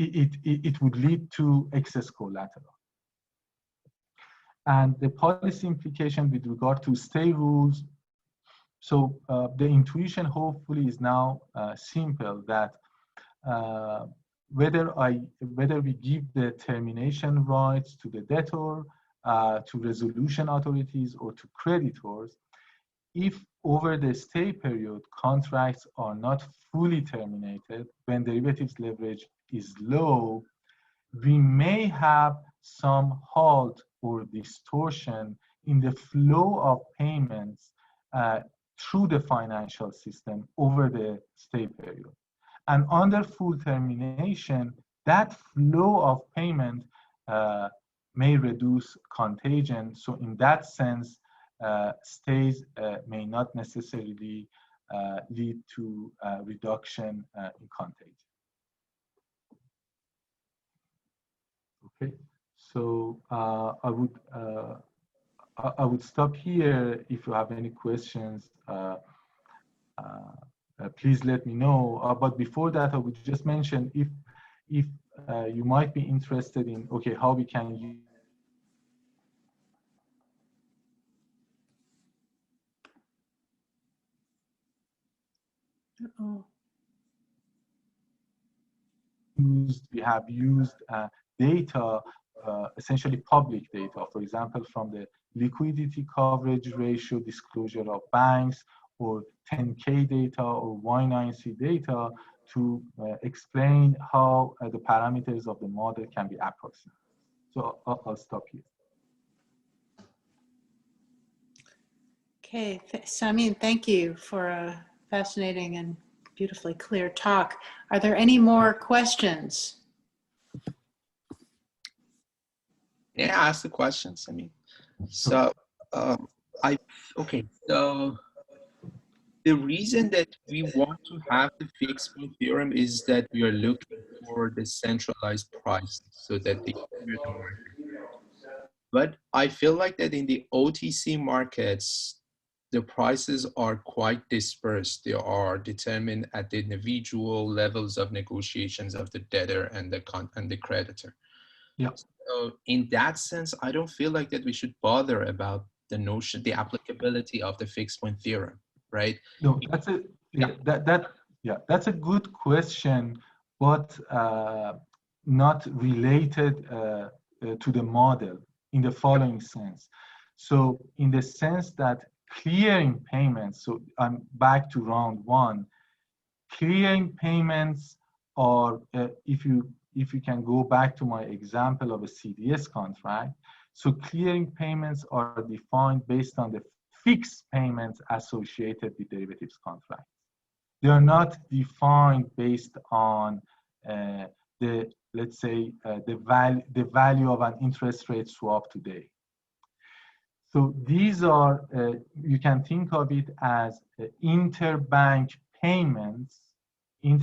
it would lead to excess collateral. And the policy implication with regard to stay rules, so the intuition hopefully is now simple, that whether we give the termination rights to the debtor, to resolution authorities, or to creditors, if over the stay period contracts are not fully terminated, when derivatives leverage is low, we may have some halt or distortion in the flow of payments through the financial system over the stay period. And under full termination, that flow of payment may reduce contagion. So in that sense, stays may not necessarily lead to reduction in contagion. Okay, so I would stop here. If you have any questions, please let me know. But before that, I would just mention if you might be interested in how we can we have used data, essentially public data, for example, from the liquidity coverage ratio disclosure of banks, or 10K data, or Y9C data, to explain how the parameters of the model can be approximated. So I'll stop here. Okay, Samim, thank you for a fascinating and beautifully clear talk. Are there any more questions? Yeah, ask the questions. I mean, so so the reason that we want to have the fixed point theorem is that we are looking for the centralized price so that they clear the market. But I feel like that in the OTC markets, the prices are quite dispersed. They are determined at the individual levels of negotiations of the debtor and the creditor. Yeah. So in that sense, I don't feel like that we should bother about the notion, the applicability of the fixed point theorem, right? No, that's a that's a good question, but not related to the model in the following sense. So in the sense that clearing payments, so I'm back to round one, clearing payments are, if you can go back to my example of a CDS contract, so clearing payments are defined based on the fixed payments associated with derivatives contracts. They are not defined based on let's say the value of an interest rate swap today. So these are, you can think of it as interbank payments in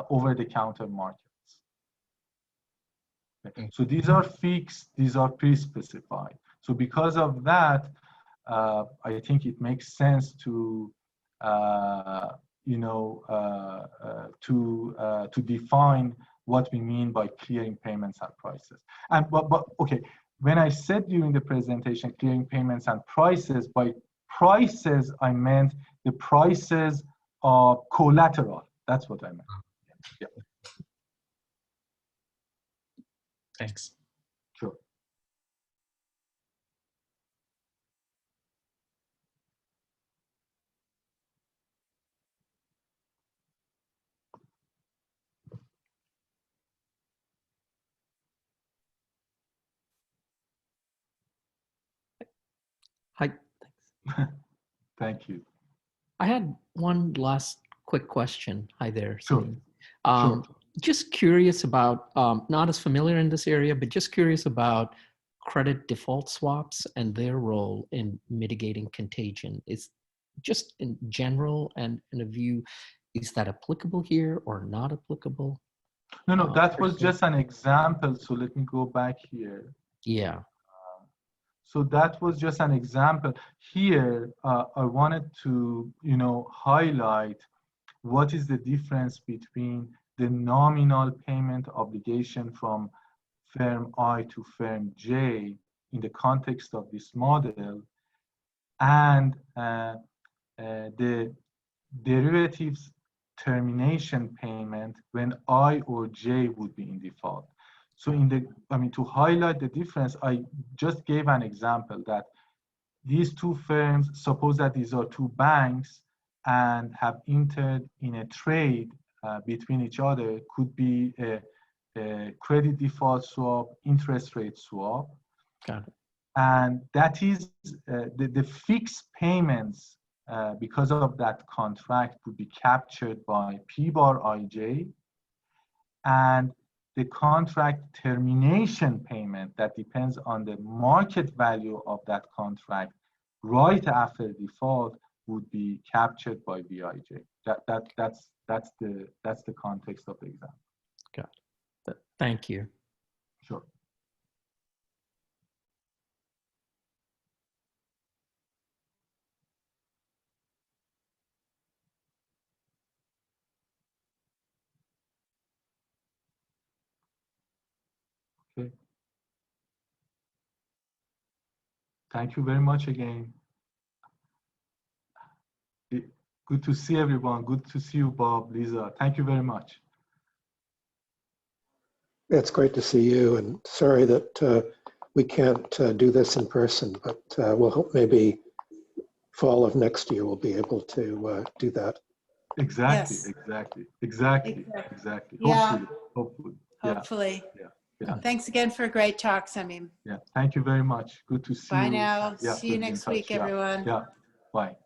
over-the-counter markets. Okay. So these are fixed, these are pre-specified. So because of that, I think it makes sense to to define what we mean by clearing payments and prices. And but okay, when I said during the presentation clearing payments and prices, by prices I meant the prices of collateral. That's what I meant. Yeah. Thanks. Sure. Hi. Thanks. Thank you. I had one last quick question. Hi there, Sure. Samim. Sure. Just curious about, not as familiar in this area, but just curious about credit default swaps and their role in mitigating contagion. Is just in general and in a view, is that applicable here or not applicable? No, that was just an example. So let me go back here. Yeah. So that was just an example. Here, I wanted to, highlight what is the difference between the nominal payment obligation from firm I to firm J in the context of this model and the derivatives termination payment when I or J would be in default. So to highlight the difference, I just gave an example that these two firms, suppose that these are two banks and have entered in a trade between each other, could be a credit default swap, interest rate swap. Got it. And that is the fixed payments because of that contract would be captured by P bar IJ, and the contract termination payment that depends on the market value of that contract right after default would be captured by VIJ. That's the context of the example. Got it. Thank you. Sure. Okay. Thank you very much again. Good to see everyone. Good to see you, Bob, Lisa. Thank you very much. It's great to see you, and sorry that we can't do this in person, but we'll hope maybe fall of next year we'll be able to do that. Exactly, Yes. exactly. Yeah. Hopefully. Yeah. Thanks again for a great talk, Samim. Yeah. Thank you very much. Good to see you. Bye now. Yeah, See you we'll be in next touch. week, Yeah. everyone. Yeah. Bye.